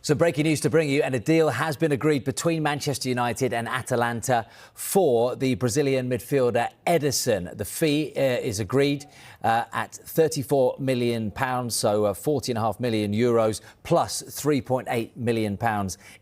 So breaking news to bring you, and a deal has been agreed between Manchester United and Atalanta for the Brazilian midfielder Ederson. The fee is agreed at £34 million, so €40.5 million, plus £3.8 million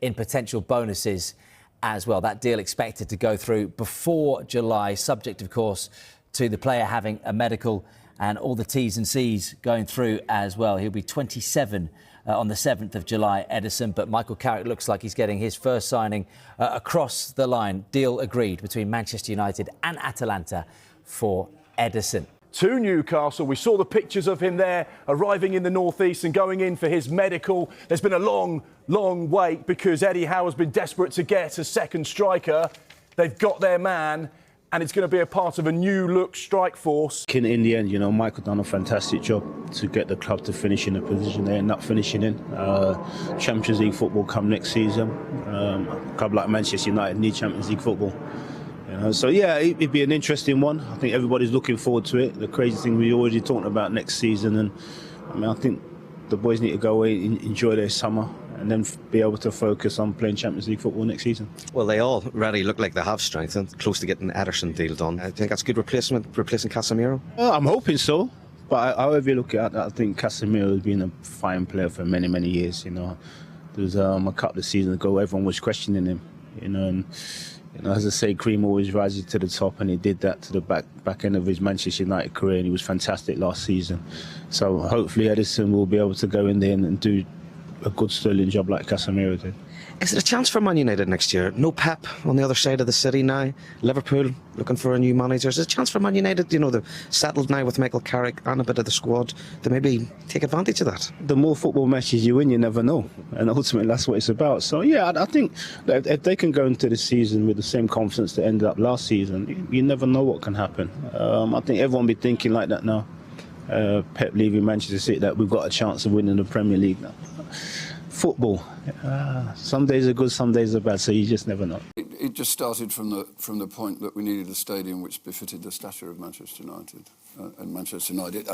in potential bonuses as well. That deal expected to go through before July, subject, of course, to the player having a medical and all the T's and C's going through as well. He'll be 27 on the 7th of July, Ederson, but Michael Carrick looks like he's getting his first signing across the line. Deal agreed between Manchester United and Atalanta for Ederson. To Newcastle. We saw the pictures of him there arriving in the northeast and going in for his medical. There's been a long wait because Eddie Howe's been desperate to get a second striker. They've got their man, and it's going to be a part of a new-look strike force. In the end, Michael done a fantastic job to get the club to finish in the position they're not finishing in. Champions League football come next season. A club like Manchester United need Champions League football. So, yeah, it'd be an interesting one. I think everybody's looking forward to it. The crazy thing we're already talking about next season. And, I think the boys need to go away, enjoy their summer, and then be able to focus on playing Champions League football next season. Well, they already look like they have strengthened, close to getting the Ederson deal done. I think that's a good replacement, replacing Casemiro. I'm hoping so, but however you look at it, I think Casemiro has been a fine player for many, many years. There was a couple of seasons ago, everyone was questioning him, and as I say, Cream always rises to the top, and he did that to the back end of his Manchester United career, and he was fantastic last season. So hopefully Ederson will be able to go in there and do a good sterling job like Casemiro did. Is it a chance for Man United next year? No Pep on the other side of the city now. Liverpool looking for a new manager. Is it a chance for Man United, they've settled now with Michael Carrick and a bit of the squad, to maybe take advantage of that? The more football matches you win, you never know. And ultimately, that's what it's about. So, yeah, I think that if they can go into the season with the same confidence that ended up last season, you never know what can happen. I think everyone will be thinking like that now. Pep leaving Manchester City, that we've got a chance of winning the Premier League now. Football, some days are good, some days are bad, so you just never know. It just started from the point that we needed a stadium which befitted the stature of Manchester United. And Manchester United,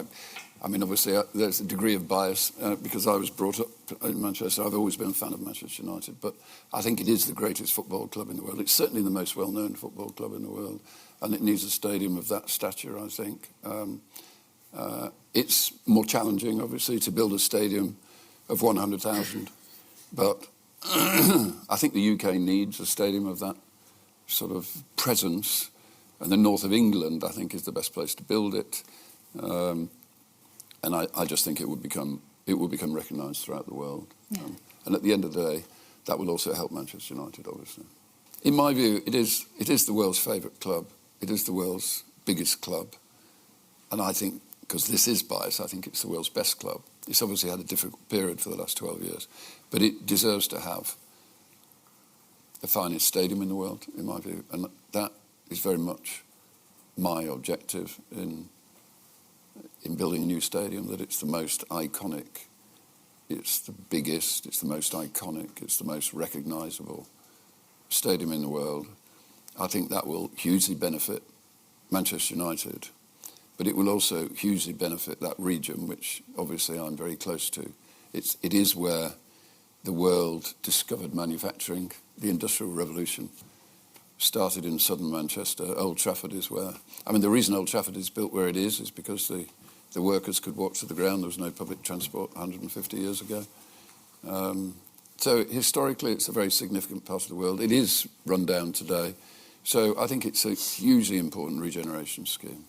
I mean, obviously there's a degree of bias because I was brought up in Manchester. I've always been a fan of Manchester United, but I think it is the greatest football club in the world. It's certainly the most well-known football club in the world, and it needs a stadium of that stature, I think. It's more challenging, obviously, to build a stadium of 100,000, but I think the UK needs a stadium of that sort of presence, and the north of England, I think, is the best place to build it, and I just think it will become recognised throughout the world. Yeah. And at the end of the day, that will also help Manchester United, obviously. In my view, it is the world's favourite club. It is the world's biggest club, and I think, because this is bias, I think it's the world's best club. It's obviously had a difficult period for the last 12 years, but it deserves to have the finest stadium in the world, in my view, and that is very much my objective in building a new stadium, that it's the most iconic, it's the biggest, it's the most iconic, it's the most recognisable stadium in the world. I think that will hugely benefit Manchester United, but it will also hugely benefit that region, which obviously I'm very close to. It is where the world discovered manufacturing. The Industrial Revolution started in southern Manchester. Old Trafford is where... I mean, the reason Old Trafford is built where it is because the workers could walk to the ground. There was no public transport 150 years ago. So historically, it's a very significant part of the world. It is run down today. So I think it's a hugely important regeneration scheme.